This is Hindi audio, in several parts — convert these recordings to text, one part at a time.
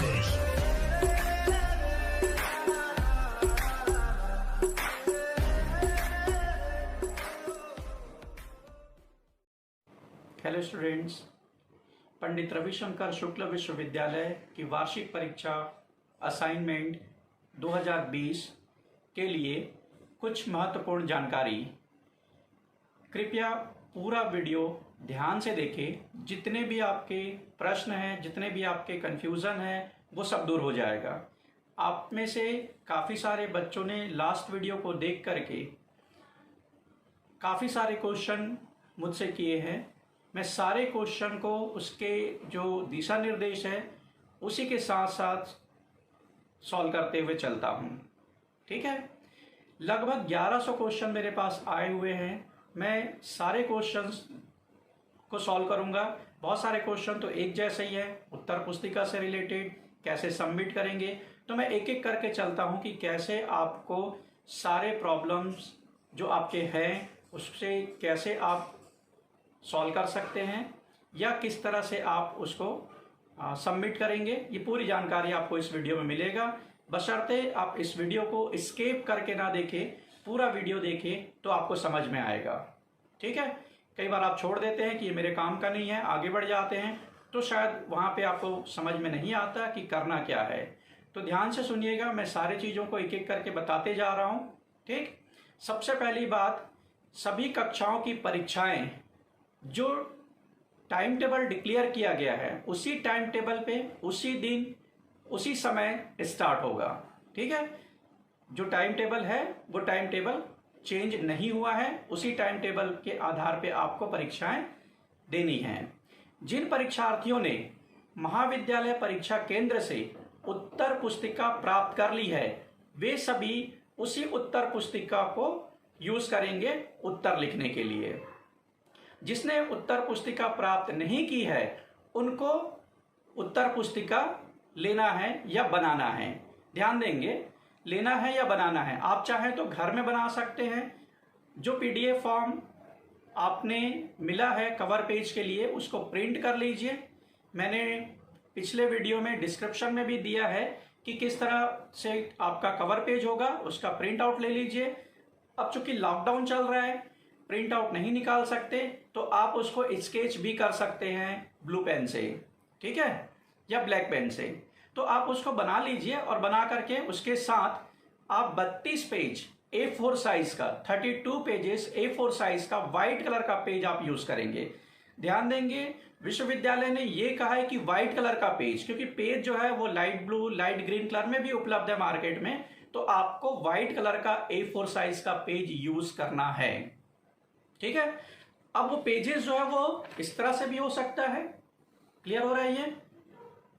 हेलो स्टूडेंट्स, पंडित रविशंकर शुक्ल विश्वविद्यालय की वार्षिक परीक्षा असाइनमेंट 2020 के लिए कुछ महत्वपूर्ण जानकारी। कृपया पूरा वीडियो ध्यान से देखें। जितने भी आपके प्रश्न हैं, जितने भी आपके कन्फ्यूज़न हैं, वो सब दूर हो जाएगा। आप में से काफ़ी सारे बच्चों ने लास्ट वीडियो को देख करके काफ़ी सारे क्वेश्चन मुझसे किए हैं। मैं सारे क्वेश्चन को उसके जो दिशा निर्देश है उसी के साथ साथ सॉल्व करते हुए चलता हूँ। ठीक है, लगभग 1100 क्वेश्चन मेरे पास आए हुए हैं। मैं सारे क्वेश्चंस को सॉल्व करूँगा। बहुत सारे क्वेश्चन तो एक जैसे ही है, उत्तर पुस्तिका से रिलेटेड कैसे सबमिट करेंगे, तो मैं एक एक करके चलता हूँ कि कैसे आपको सारे प्रॉब्लम्स जो आपके हैं उससे कैसे आप सॉल्व कर सकते हैं या किस तरह से आप उसको सबमिट करेंगे। ये पूरी जानकारी आपको इस वीडियो में मिलेगा, बशर्ते आप इस वीडियो को स्किप करके ना देखें, पूरा वीडियो देखें तो आपको समझ में आएगा। ठीक है, कई बार आप छोड़ देते हैं कि ये मेरे काम का नहीं है, आगे बढ़ जाते हैं, तो शायद वहाँ पे आपको समझ में नहीं आता कि करना क्या है। तो ध्यान से सुनिएगा, मैं सारी चीज़ों को एक एक करके बताते जा रहा हूँ। ठीक, सबसे पहली बात, सभी कक्षाओं की परीक्षाएं जो टाइम टेबल डिक्लेयर किया गया है उसी टाइम टेबल पे उसी दिन उसी समय स्टार्ट होगा। ठीक है, जो टाइम टेबल है वो टाइम टेबल चेंज नहीं हुआ है, उसी टाइम टेबल के आधार पे आपको परीक्षाएं देनी हैं। जिन परीक्षार्थियों ने महाविद्यालय परीक्षा केंद्र से उत्तर पुस्तिका प्राप्त कर ली है वे सभी उसी उत्तर पुस्तिका को यूज करेंगे उत्तर लिखने के लिए। जिसने उत्तर पुस्तिका प्राप्त नहीं की है उनको उत्तर पुस्तिका लेना है या बनाना है। ध्यान देंगे, लेना है या बनाना है। आप चाहें तो घर में बना सकते हैं। जो पीडीएफ फॉर्म आपने मिला है कवर पेज के लिए उसको प्रिंट कर लीजिए। मैंने पिछले वीडियो में डिस्क्रिप्शन में भी दिया है कि किस तरह से आपका कवर पेज होगा, उसका प्रिंट आउट ले लीजिए। अब चूंकि लॉकडाउन चल रहा है, प्रिंट आउट नहीं निकाल सकते तो आप उसको स्केच भी कर सकते हैं ब्लू पेन से, ठीक है, या ब्लैक पेन से। तो आप उसको बना लीजिए और बना करके उसके साथ आप 32 पेज A4 साइज का, 32 पेजेस A4 साइज का व्हाइट कलर का पेज आप यूज करेंगे। ध्यान देंगे, विश्वविद्यालय ने यह कहा है कि व्हाइट कलर का पेज, क्योंकि पेज जो है वो light blue, light green colour में भी उपलब्ध है मार्केट में, तो आपको व्हाइट कलर का A4 साइज का पेज यूज करना है। ठीक है, अब वो पेजेस जो है वो इस तरह से भी हो सकता है, क्लियर हो रहा है,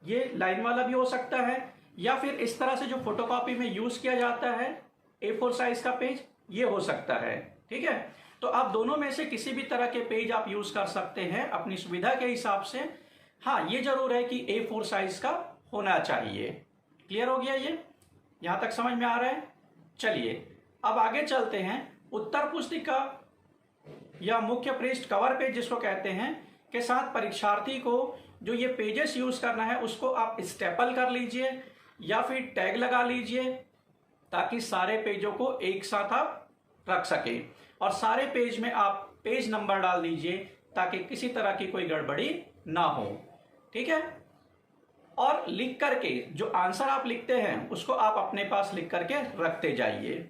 ये लाइन वाला भी हो सकता है, या फिर इस तरह से जो फोटोकॉपी में यूज किया जाता है A4 साइज का पेज, ये हो सकता है। ठीक है, तो आप दोनों में से किसी भी तरह के पेज आप यूज कर सकते हैं अपनी सुविधा के हिसाब से। हाँ, ये जरूर है कि A4 साइज का होना चाहिए। क्लियर हो गया, ये यहां तक समझ में आ रहा है। चलिए अब आगे चलते हैं। उत्तर पुस्तिका या मुख्य पृष्ठ, कवर पेज जिसको कहते हैं, के साथ परीक्षार्थी को जो ये पेजेस यूज करना है उसको आप स्टेपल कर लीजिए या फिर टैग लगा लीजिए ताकि सारे पेजों को एक साथ आप रख सके, और सारे पेज में आप पेज नंबर डाल दीजिए ताकि किसी तरह की कोई गड़बड़ी ना हो। ठीक है, और लिख करके जो आंसर आप लिखते हैं उसको आप अपने पास लिख करके रखते जाइए।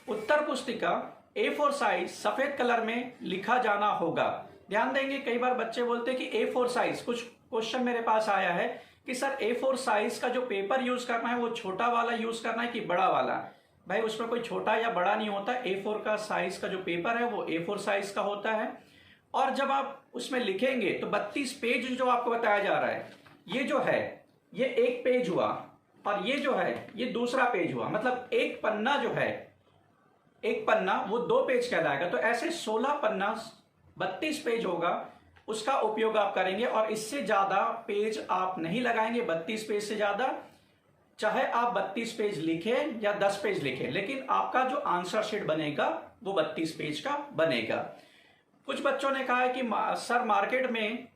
उत्तर पुस्तिका A4 साइज सफेद कलर में लिखा जाना होगा। ध्यान देंगे, कई बार बच्चे बोलते हैं कि A4 साइज, कुछ क्वेश्चन मेरे पास आया है कि सर A4 साइज का जो पेपर यूज करना है वो छोटा वाला यूज करना है कि बड़ा वाला। भाई उसमें कोई छोटा या बड़ा नहीं होता, A4 का साइज का जो पेपर है वो A4 साइज का होता है। और जब आप उसमें लिखेंगे तो 32 पेज जो आपको बताया जा रहा है, ये जो है ये एक पेज हुआ और ये जो है ये दूसरा पेज हुआ, मतलब एक पन्ना जो है, एक पन्ना वो 2 पेज कहलाएगा। तो ऐसे 16 पन्ना 32 पेज होगा, उसका उपयोग आप करेंगे और इससे ज्यादा पेज आप नहीं लगाएंगे। 32 पेज से ज्यादा, चाहे आप 32 पेज लिखें या 10 पेज लिखें, लेकिन आपका जो आंसर शीट बनेगा वो 32 पेज का बनेगा। कुछ बच्चों ने कहा है कि सर मार्केट में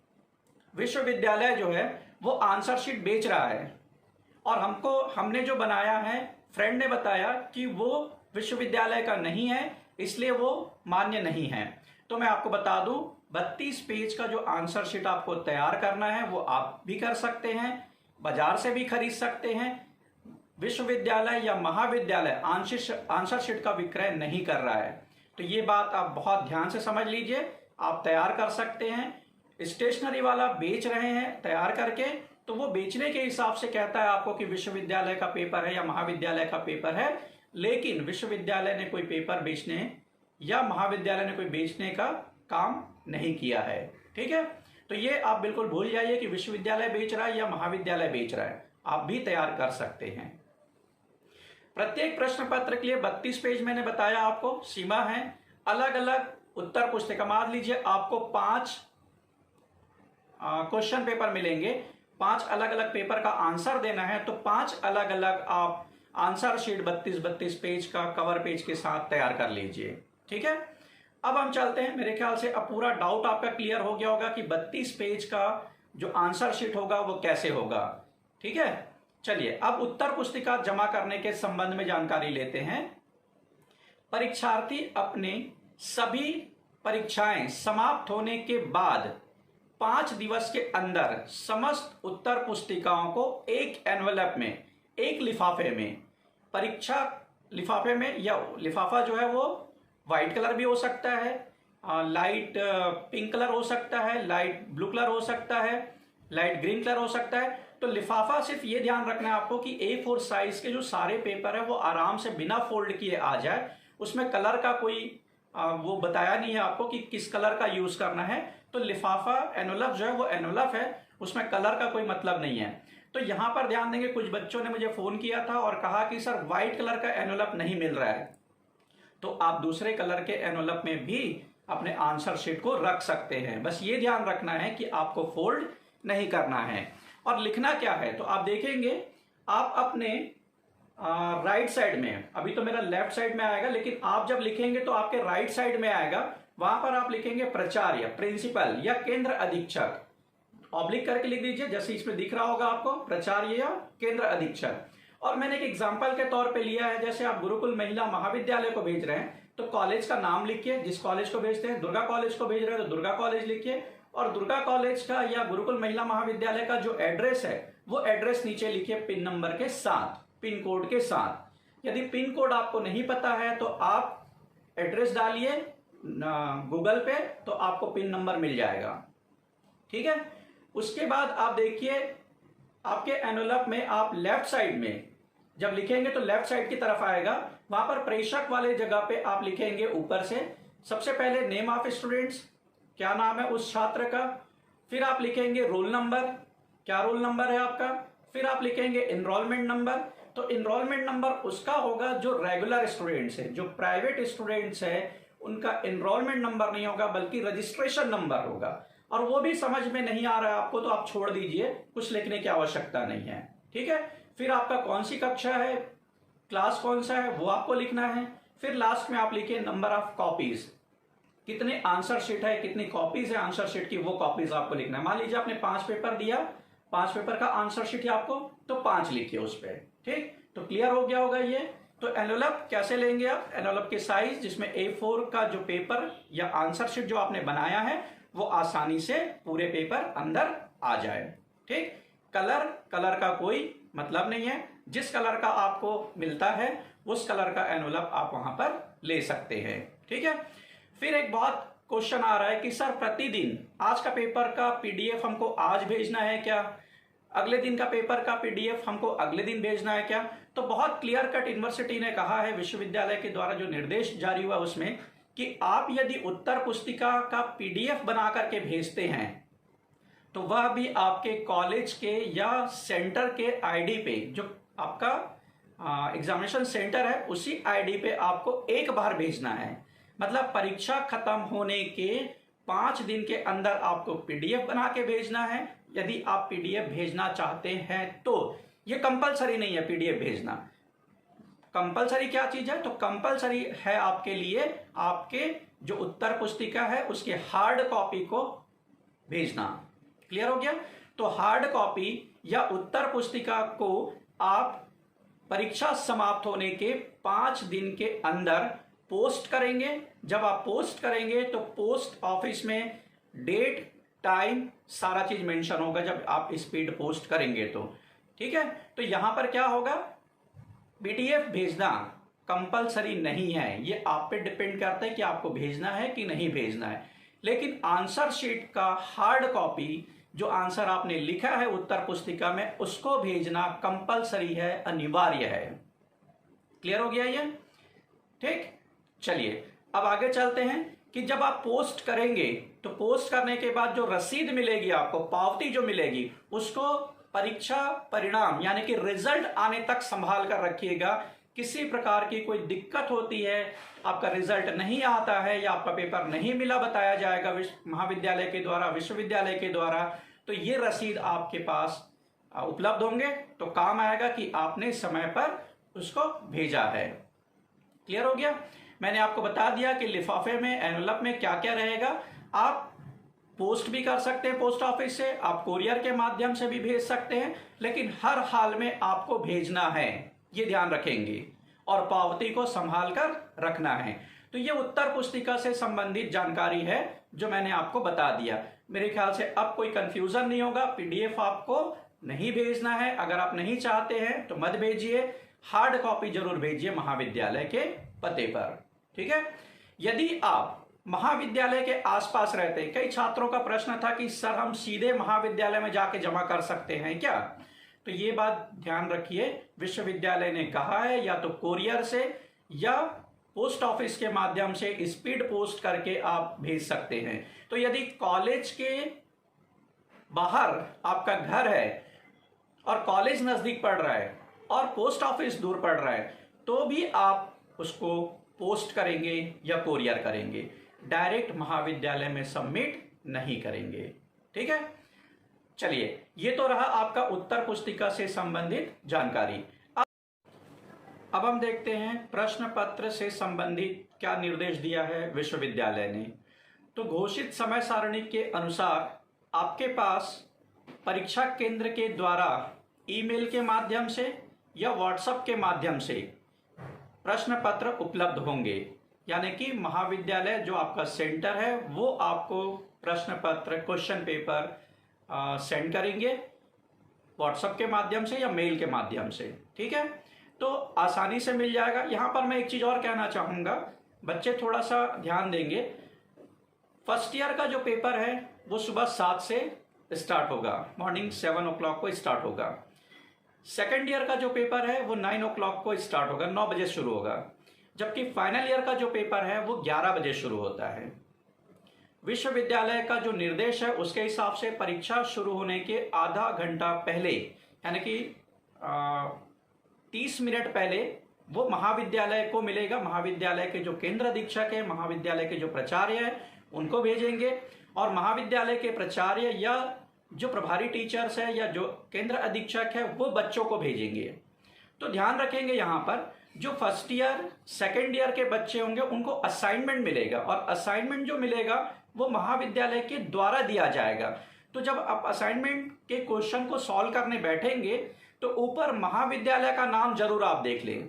विश्वविद्यालय जो है वो आंसर शीट बेच रहा है और हमने जो बनाया है, फ्रेंड ने बताया कि वो विश्वविद्यालय का नहीं है, इसलिए वो मान्य नहीं है। तो मैं आपको बता दूं, 32 पेज का जो आंसर शीट आपको तैयार करना है वो आप भी कर सकते हैं, बाजार से भी खरीद सकते हैं। विश्वविद्यालय या महाविद्यालय आंसर शीट का विक्रय नहीं कर रहा है। तो ये बात आप बहुत ध्यान से समझ लीजिए। आप तैयार कर सकते हैं। स्टेशनरी वाला बेच रहे हैं तैयार करके, तो वो बेचने के हिसाब से कहता है आपको कि विश्वविद्यालय का पेपर है या महाविद्यालय का पेपर है, लेकिन विश्वविद्यालय ने कोई पेपर बेचने या महाविद्यालय ने कोई बेचने का काम नहीं किया है। ठीक है, तो ये आप बिल्कुल भूल जाइए कि विश्वविद्यालय बेच रहा है या महाविद्यालय बेच रहा है, आप भी तैयार कर सकते हैं। प्रत्येक प्रश्न पत्र के लिए 32 पेज मैंने बताया आपको सीमा है। अलग अलग उत्तर पुस्तिका, मान लीजिए आपको 5 क्वेश्चन पेपर मिलेंगे, 5 अलग अलग पेपर का आंसर देना है, तो 5 अलग अलग आप आंसर शीट 32 पेज का कवर पेज के साथ तैयार कर लीजिए। ठीक है, अब हम चलते हैं। मेरे ख्याल से अब पूरा डाउट आपका क्लियर हो गया होगा कि 32 पेज का जो आंसर शीट होगा वो कैसे होगा। ठीक है, चलिए अब उत्तर पुस्तिका जमा करने के संबंध में जानकारी लेते हैं। परीक्षार्थी अपने सभी परीक्षाएं समाप्त होने के बाद 5 दिवस के अंदर समस्त उत्तर पुस्तिकाओं को एक एनवेलप में, एक लिफाफे में, परीक्षा लिफाफे में, या लिफाफा जो है वो व्हाइट कलर भी हो सकता है, लाइट पिंक कलर हो सकता है, लाइट ब्लू कलर हो सकता है, लाइट ग्रीन कलर हो सकता है। तो लिफाफा सिर्फ ये ध्यान रखना है आपको कि A4 साइज के जो सारे पेपर है वो आराम से बिना फोल्ड किए आ जाए। उसमें कलर का कोई वो बताया नहीं है आपको कि किस कलर का यूज करना है। तो लिफाफा एनवेलप जो है वो एनवेलप है, उसमें कलर का कोई मतलब नहीं है। तो यहां पर ध्यान देंगे, कुछ बच्चों ने मुझे फोन किया था और कहा कि सर व्हाइट कलर का एनवेलप नहीं मिल रहा है, तो आप दूसरे कलर के एनवेलप में भी अपने आंसर शीट को रख सकते हैं। बस ये ध्यान रखना है कि आपको फोल्ड नहीं करना है। और लिखना क्या है, तो आप देखेंगे आप अपने राइट साइड में, अभी तो मेरा लेफ्ट साइड में आएगा, लेकिन आप जब लिखेंगे तो आपके राइट साइड में आएगा, वहां पर आप लिखेंगे प्राचार्य, प्रिंसिपल या केंद्र अधीक्षक। ऑब्लिक करके लिख दीजिए, जैसे इसमें दिख रहा होगा आपको, प्राचार्य या केंद्र अधीक्षक। और मैंने एक एग्जाम्पल के तौर पे लिया है, जैसे आप गुरुकुल महिला महाविद्यालय को भेज रहे हैं तो कॉलेज का नाम लिखिए, जिस कॉलेज को भेजते हैं। दुर्गा कॉलेज को भेज रहे हैं तो दुर्गा कॉलेज लिखिए, और दुर्गा कॉलेज का या गुरुकुल महिला महाविद्यालय का जो एड्रेस है वो एड्रेस नीचे लिखिए पिन नंबर के साथ, पिन कोड के साथ। यदि पिन कोड आपको नहीं पता है तो आप एड्रेस डालिए गूगल पे, तो आपको पिन नंबर मिल जाएगा। ठीक है, उसके बाद आप देखिए आपके एनवेलप में आप लेफ्ट साइड में जब लिखेंगे तो लेफ्ट साइड की तरफ आएगा, वहां पर प्रेषक वाले जगह पे आप लिखेंगे ऊपर से सबसे पहले नेम ऑफ स्टूडेंट्स, क्या नाम है उस छात्र का, फिर आप लिखेंगे रोल नंबर, क्या रोल नंबर है आपका, फिर आप लिखेंगे एनरोलमेंट नंबर। तो एनरोलमेंट नंबर उसका होगा जो रेगुलर स्टूडेंट्स है, जो प्राइवेट स्टूडेंट्स है उनका एनरोलमेंट नंबर नहीं होगा बल्कि रजिस्ट्रेशन नंबर होगा। और वो भी समझ में नहीं आ रहा है आपको तो आप छोड़ दीजिए, कुछ लिखने की आवश्यकता नहीं है। ठीक है, फिर आपका कौन सी कक्षा है, क्लास कौन सा है वो आपको लिखना है। फिर लास्ट में आप लिखिए नंबर ऑफ कॉपीज, कितने आंसर शीट है, कितनी कॉपीज है आंसर शीट की, वो कॉपीज आपको लिखना है। मान लीजिए आपने 5 पेपर दिया, 5 पेपर का आंसर शीट है आपको, तो 5 लिखिए उस पर। ठीक, तो क्लियर हो गया होगा ये। तो एनवेलप कैसे लेंगे आप, एनवेलप के साइज जिसमें A4 का जो पेपर या आंसर शीट जो आपने बनाया है वो आसानी से पूरे पेपर अंदर आ जाए। ठीक, कलर का कोई मतलब नहीं है, जिस कलर का आपको मिलता है उस कलर का एनवेलप आप वहां पर ले सकते हैं। ठीक है, फिर एक बहुत क्वेश्चन आ रहा है कि सर प्रतिदिन आज का पेपर का PDF हमको आज भेजना है क्या, अगले दिन का पेपर का PDF हमको अगले दिन भेजना है क्या। तो बहुत क्लियर कट यूनिवर्सिटी ने कहा है, विश्वविद्यालय के द्वारा जो निर्देश जारी हुआ उसमें, कि आप यदि उत्तर पुस्तिका का PDF बना करके भेजते हैं तो वह भी आपके कॉलेज के या सेंटर के ID पे, जो आपका एग्जामिनेशन सेंटर है उसी ID पे आपको एक बार भेजना है। मतलब परीक्षा खत्म होने के 5 दिन के अंदर आपको PDF बना के भेजना है। यदि आप PDF भेजना चाहते हैं तो ये कंपलसरी नहीं है PDF भेजना। कंपलसरी क्या चीज है, तो कंपलसरी है आपके लिए आपके जो उत्तर पुस्तिका है उसके हार्ड कॉपी को भेजना। क्लियर हो गया। तो हार्ड कॉपी या उत्तर पुस्तिका को आप परीक्षा समाप्त होने के 5 दिन के अंदर पोस्ट करेंगे। जब आप पोस्ट करेंगे तो पोस्ट ऑफिस में डेट, टाइम, सारा चीज मेंशन होगा जब आप स्पीड पोस्ट करेंगे तो। ठीक है, तो यहां पर क्या होगा, पीडीएफ भेजना कंपलसरी नहीं है, ये आप पे डिपेंड करता है कि आपको भेजना है कि नहीं भेजना है। लेकिन आंसर शीट का हार्ड कॉपी, जो आंसर आपने लिखा है उत्तर पुस्तिका में, उसको भेजना कंपलसरी है, अनिवार्य है। क्लियर हो गया ये? ठीक, चलिए अब आगे चलते हैं कि जब आप पोस्ट करेंगे तो पोस्ट करने के बाद जो रसीद मिलेगी आपको, पावती जो मिलेगी, उसको परीक्षा परिणाम यानी कि रिजल्ट आने तक संभाल कर रखिएगा। किसी प्रकार की कोई दिक्कत होती है, आपका रिजल्ट नहीं आता है या आपका पेपर नहीं मिला बताया जाएगा महाविद्यालय के द्वारा, विश्वविद्यालय के द्वारा, तो ये रसीद आपके पास उपलब्ध होंगे, तो काम आएगा कि आपने समय पर उसको भेजा है। क्लियर हो गया? मैंने आपको बता दिया कि लिफाफे में, एनवलप में क्या क्या रहेगा। आप पोस्ट भी कर सकते हैं पोस्ट ऑफिस से, आप कोरियर के माध्यम से भी भेज सकते हैं, लेकिन हर हाल में आपको भेजना है, ये ध्यान रखेंगे, और पावती को संभाल कर रखना है। तो ये उत्तर पुस्तिका से संबंधित जानकारी है जो मैंने आपको बता दिया। मेरे ख्याल से अब कोई कंफ्यूजन नहीं होगा। पीडीएफ आपको नहीं भेजना है, अगर आप नहीं चाहते हैं तो मत भेजिए, हार्ड कॉपी जरूर भेजिए महाविद्यालय के पते पर। ठीक है, यदि आप महाविद्यालय के आसपास रहते हैं, कई छात्रों का प्रश्न था कि सर हम सीधे महाविद्यालय में जाके जमा कर सकते हैं क्या? तो ये बात ध्यान रखिए, विश्वविद्यालय ने कहा है या तो कोरियर से या पोस्ट ऑफिस के माध्यम से स्पीड पोस्ट करके आप भेज सकते हैं। तो यदि कॉलेज के बाहर आपका घर है और कॉलेज नजदीक पड़ रहा है और पोस्ट ऑफिस दूर पड़ रहा है, तो भी आप उसको पोस्ट करेंगे या कोरियर करेंगे, डायरेक्ट महाविद्यालय में सबमिट नहीं करेंगे। ठीक है, चलिए ये तो रहा आपका उत्तर पुस्तिका से संबंधित जानकारी। अब हम देखते हैं प्रश्न पत्र से संबंधित क्या निर्देश दिया है विश्वविद्यालय ने। तो घोषित समय सारणी के अनुसार आपके पास परीक्षा केंद्र के द्वारा ईमेल के माध्यम से या व्हाट्सएप के माध्यम से प्रश्न पत्र उपलब्ध होंगे, यानी कि महाविद्यालय जो आपका सेंटर है वो आपको प्रश्न पत्र, क्वेश्चन पेपर सेंड करेंगे व्हाट्सएप के माध्यम से या मेल के माध्यम से। ठीक है, तो आसानी से मिल जाएगा। यहाँ पर मैं एक चीज और कहना चाहूंगा, बच्चे थोड़ा सा ध्यान देंगे। फर्स्ट ईयर का जो पेपर है वो सुबह 7 से स्टार्ट होगा, मॉर्निंग 7 o'clock को स्टार्ट होगा। सेकेंड ईयर का जो पेपर है वो 9 o'clock को स्टार्ट होगा, 9 बजे शुरू होगा। जबकि फाइनल ईयर का जो पेपर है वो 11 बजे शुरू होता है। विश्वविद्यालय का जो निर्देश है उसके हिसाब से परीक्षा शुरू होने के आधा घंटा पहले, यानी कि 30 मिनट पहले वो महाविद्यालय को मिलेगा। महाविद्यालय के जो केंद्र अधीक्षक है, महाविद्यालय के जो प्राचार्य है, उनको भेजेंगे, और महाविद्यालय के प्राचार्य या जो प्रभारी टीचर्स है या जो केंद्र अधीक्षक है वो बच्चों को भेजेंगे। तो ध्यान रखेंगे यहाँ पर जो फर्स्ट ईयर, सेकेंड ईयर के बच्चे होंगे उनको असाइनमेंट मिलेगा, और असाइनमेंट जो मिलेगा वो महाविद्यालय के द्वारा दिया जाएगा। तो जब आप असाइनमेंट के क्वेश्चन को सॉल्व करने बैठेंगे तो ऊपर महाविद्यालय का नाम जरूर आप देख लें।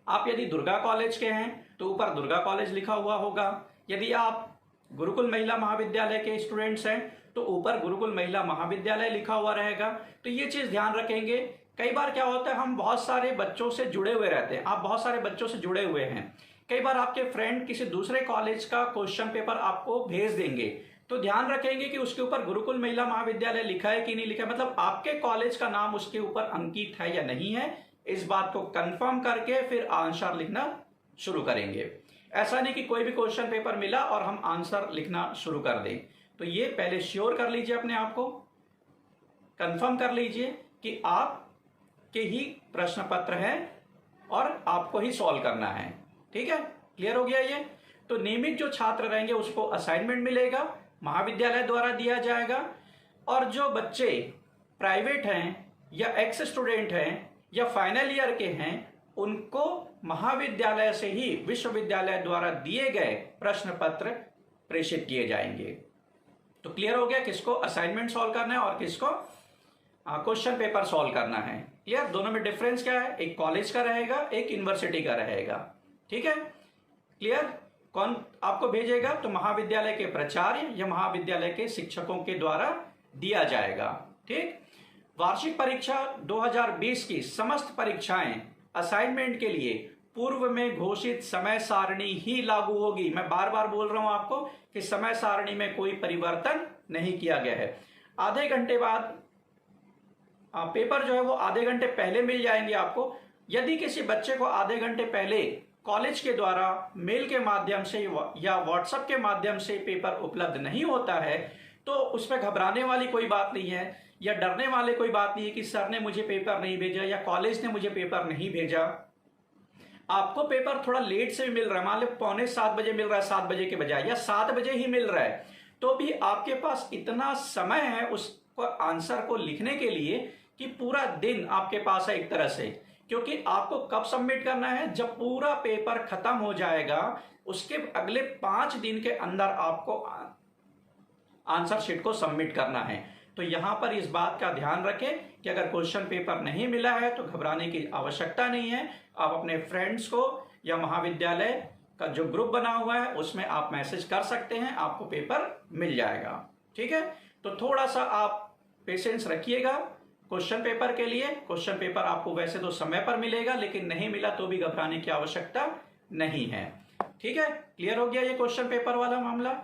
आप यदि दुर्गा कॉलेज के हैं तो ऊपर दुर्गा कॉलेज लिखा हुआ होगा, यदि आप गुरुकुल महिला महाविद्यालय के स्टूडेंट्स हैं तो ऊपर गुरुकुल महिला महाविद्यालय लिखा हुआ रहेगा। तो ये चीज ध्यान रखेंगे। कई बार क्या होता है, हम बहुत सारे बच्चों से जुड़े हुए रहते हैं, आप बहुत सारे बच्चों से जुड़े हुए हैं, कई बार आपके फ्रेंड किसी दूसरे कॉलेज का क्वेश्चन पेपर आपको भेज देंगे, तो ध्यान रखेंगे कि उसके ऊपर गुरुकुल महिला महाविद्यालय लिखा है कि नहीं लिखा है, मतलब आपके कॉलेज का नाम उसके ऊपर अंकित है या नहीं है, इस बात को कंफर्म करके फिर आंसर लिखना शुरू करेंगे। ऐसा नहीं कि कोई भी क्वेश्चन पेपर मिला और हम आंसर लिखना शुरू कर दें। तो ये पहले श्योर कर लीजिए, अपने आप को कंफर्म कर लीजिए कि आप के ही प्रश्न पत्र है और आपको ही सॉल्व करना है। ठीक है, क्लियर हो गया ये? तो नियमित जो छात्र रहेंगे उसको असाइनमेंट मिलेगा, महाविद्यालय द्वारा दिया जाएगा, और जो बच्चे प्राइवेट हैं या एक्स स्टूडेंट हैं या फाइनल ईयर के हैं उनको महाविद्यालय से ही विश्वविद्यालय द्वारा दिए गए प्रश्न पत्र प्रेषित किए जाएंगे। तो क्लियर हो गया किसको असाइनमेंट सॉल्व करना है और किसको क्वेश्चन पेपर सॉल्व करना है। क्लियर, दोनों में डिफरेंस क्या है, एक कॉलेज का रहेगा एक यूनिवर्सिटी का रहेगा। ठीक है, क्लियर। कौन आपको भेजेगा, तो महाविद्यालय के प्राचार्य या महाविद्यालय के शिक्षकों के द्वारा दिया जाएगा। ठीक, वार्षिक परीक्षा 2020 की समस्त परीक्षाएं असाइनमेंट के लिए पूर्व में घोषित समय सारणी ही लागू होगी। मैं बार बार बोल रहा हूं आपको कि समय सारणी में कोई परिवर्तन नहीं किया गया है। आधे घंटे बाद पेपर जो है वो आधे घंटे पहले मिल जाएंगे आपको। यदि किसी बच्चे को आधे घंटे पहले कॉलेज के द्वारा मेल के माध्यम से या व्हाट्सएप के माध्यम से पेपर उपलब्ध नहीं होता है तो उसमें घबराने वाली कोई बात नहीं है या डरने वाले कोई बात नहीं है कि सर ने मुझे पेपर नहीं भेजा या कॉलेज ने मुझे पेपर नहीं भेजा। आपको पेपर थोड़ा लेट से भी मिल रहा है, मान लो 6:45 बजे मिल रहा है 7 बजे के बजाय, या 7 बजे ही मिल रहा है, तो भी आपके पास इतना समय है उसको आंसर को लिखने के लिए कि पूरा दिन आपके पास है एक तरह से। क्योंकि आपको कब सबमिट करना है, जब पूरा पेपर खत्म हो जाएगा उसके अगले 5 दिन के अंदर आपको आंसर शीट को सबमिट करना है। तो यहां पर इस बात का ध्यान रखें कि अगर क्वेश्चन पेपर नहीं मिला है तो घबराने की आवश्यकता नहीं है। आप अपने फ्रेंड्स को या महाविद्यालय का जो ग्रुप बना हुआ है उसमें आप मैसेज कर सकते हैं, आपको पेपर मिल जाएगा। ठीक है, तो थोड़ा सा आप पेशेंस रखिएगा क्वेश्चन पेपर के लिए। क्वेश्चन पेपर आपको वैसे तो समय पर मिलेगा, लेकिन नहीं मिला तो भी घबराने की आवश्यकता नहीं है। ठीक है, क्लियर हो गया ये क्वेश्चन पेपर वाला मामला।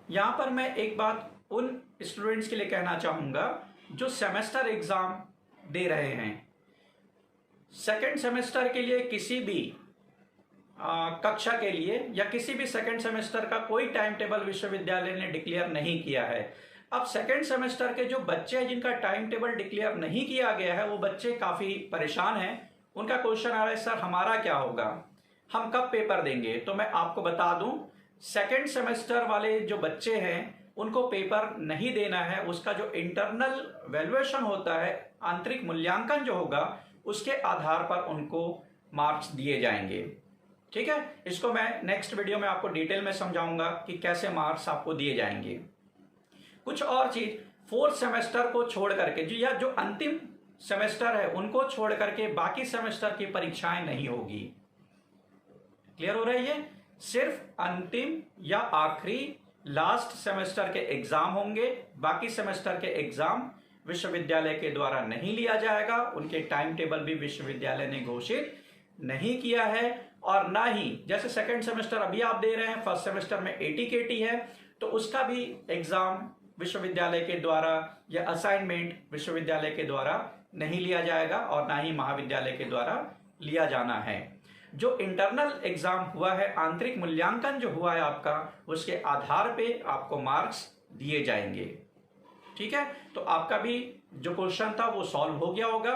यहां पर मैं एक बात उन स्टूडेंट्स के लिए कहना चाहूंगा जो सेमेस्टर एग्जाम दे रहे हैं। सेकेंड सेमेस्टर के लिए किसी भी कक्षा के लिए या किसी भी सेकेंड सेमेस्टर का कोई टाइम टेबल विश्वविद्यालय ने डिक्लेयर नहीं किया है। अब सेकेंड सेमेस्टर के जो बच्चे हैं जिनका टाइम टेबल डिक्लेयर नहीं किया गया है वो बच्चे काफी परेशान हैं। उनका क्वेश्चन आ रहा है सर हमारा क्या होगा, हम कब पेपर देंगे। तो मैं आपको बता दूं सेकेंड सेमेस्टर वाले जो बच्चे हैं उनको पेपर नहीं देना है। उसका जो इंटरनल वैल्यूएशन होता है, आंतरिक मूल्यांकन जो होगा, उसके आधार पर उनको मार्क्स दिए जाएंगे। ठीक है, इसको मैं नेक्स्ट वीडियो में आपको डिटेल में समझाऊंगा कि कैसे मार्क्स आपको दिए जाएंगे। कुछ और चीज, फोर्थ सेमेस्टर को छोड़ करके जो अंतिम सेमेस्टर है उनको छोड़ करके बाकी सेमेस्टर की परीक्षाएं नहीं होगी। क्लियर हो रही है, सिर्फ अंतिम या आखिरी लास्ट सेमेस्टर के एग्जाम होंगे। बाकी सेमेस्टर के एग्जाम विश्वविद्यालय के द्वारा नहीं लिया जाएगा। उनके टाइम टेबल भी विश्वविद्यालय ने घोषित नहीं किया है। और ना ही जैसे सेकेंड सेमेस्टर अभी आप दे रहे हैं, फर्स्ट सेमेस्टर में ATKT है तो उसका भी एग्जाम विश्वविद्यालय के द्वारा या असाइनमेंट विश्वविद्यालय के द्वारा नहीं लिया जाएगा और ना ही महाविद्यालय के द्वारा लिया जाना है। जो इंटरनल एग्जाम हुआ है, आंतरिक मूल्यांकन जो हुआ है आपका, उसके आधार पे आपको मार्क्स दिए जाएंगे। ठीक है, तो आपका भी जो क्वेश्चन था वो सॉल्व हो गया होगा।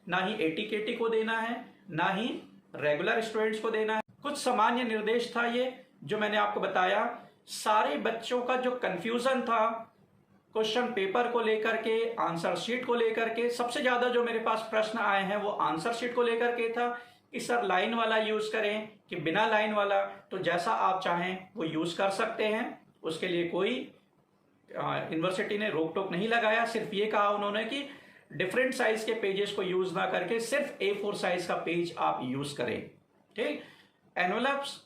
ना ही ATKT को देना है, ना ही रेगुलर स्टूडेंट्स को देना है। कुछ सामान्य निर्देश था ये जो मैंने आपको बताया। सारे बच्चों का जो कंफ्यूजन था क्वेश्चन पेपर को लेकर के, आंसर शीट को लेकर के, सबसे ज्यादा जो मेरे पास प्रश्न आए हैं वो आंसर शीट को लेकर के था कि सर लाइन वाला यूज करें कि बिना लाइन वाला। तो जैसा आप चाहें वो यूज कर सकते हैं, उसके लिए कोई यूनिवर्सिटी ने रोक टोक नहीं लगाया। सिर्फ ये कहा उन्होंने कि डिफरेंट साइज के पेजेस को यूज ना करके सिर्फ A4 साइज का पेज आप यूज करें। ठीक, एनवेलप्स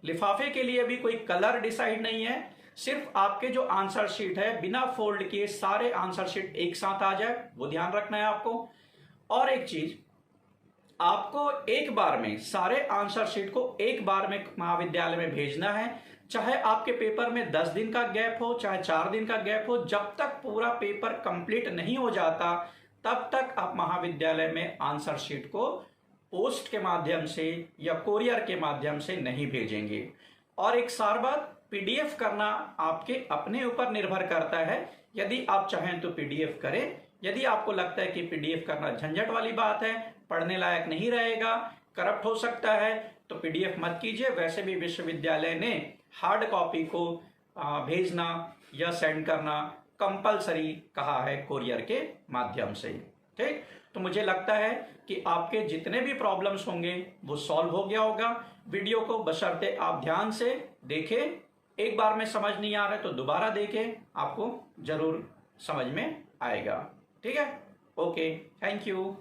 लिफाफे के लिए भी कोई कलर डिसाइड नहीं है। सिर्फ आपके जो आंसर शीट है बिना फोल्ड किए सारे आंसर शीट एक साथ आ जाए, वो ध्यान रखना है आपको। और एक चीज, आपको एक बार में सारे आंसर शीट को एक बार में महाविद्यालय में भेजना है। चाहे आपके पेपर में 10 दिन का गैप हो, चाहे 4 दिन का गैप हो, जब तक पूरा पेपर कंप्लीट नहीं हो जाता तब तक आप महाविद्यालय में आंसर शीट को पोस्ट के माध्यम से या कोरियर के माध्यम से नहीं भेजेंगे। और एक सार बात, PDF करना आपके अपने ऊपर निर्भर करता है। यदि आप चाहें तो PDF करें। यदि आपको लगता है कि PDF करना झंझट वाली बात है, पढ़ने लायक नहीं रहेगा, करप्ट हो सकता है, तो PDF मत कीजिए। वैसे भी विश्वविद्यालय ने हार्ड कॉपी को भेजना या सेंड करना कंपलसरी कहा है कोरियर के माध्यम से। ठीक, तो मुझे लगता है कि आपके जितने भी प्रॉब्लम्स होंगे वो सॉल्व हो गया होगा। वीडियो को बशर्ते आप ध्यान से देखें एक बार में समझ नहीं आ रहा है तो दोबारा देखें, आपको जरूर समझ में आएगा। ठीक है, ओके, थैंक यू।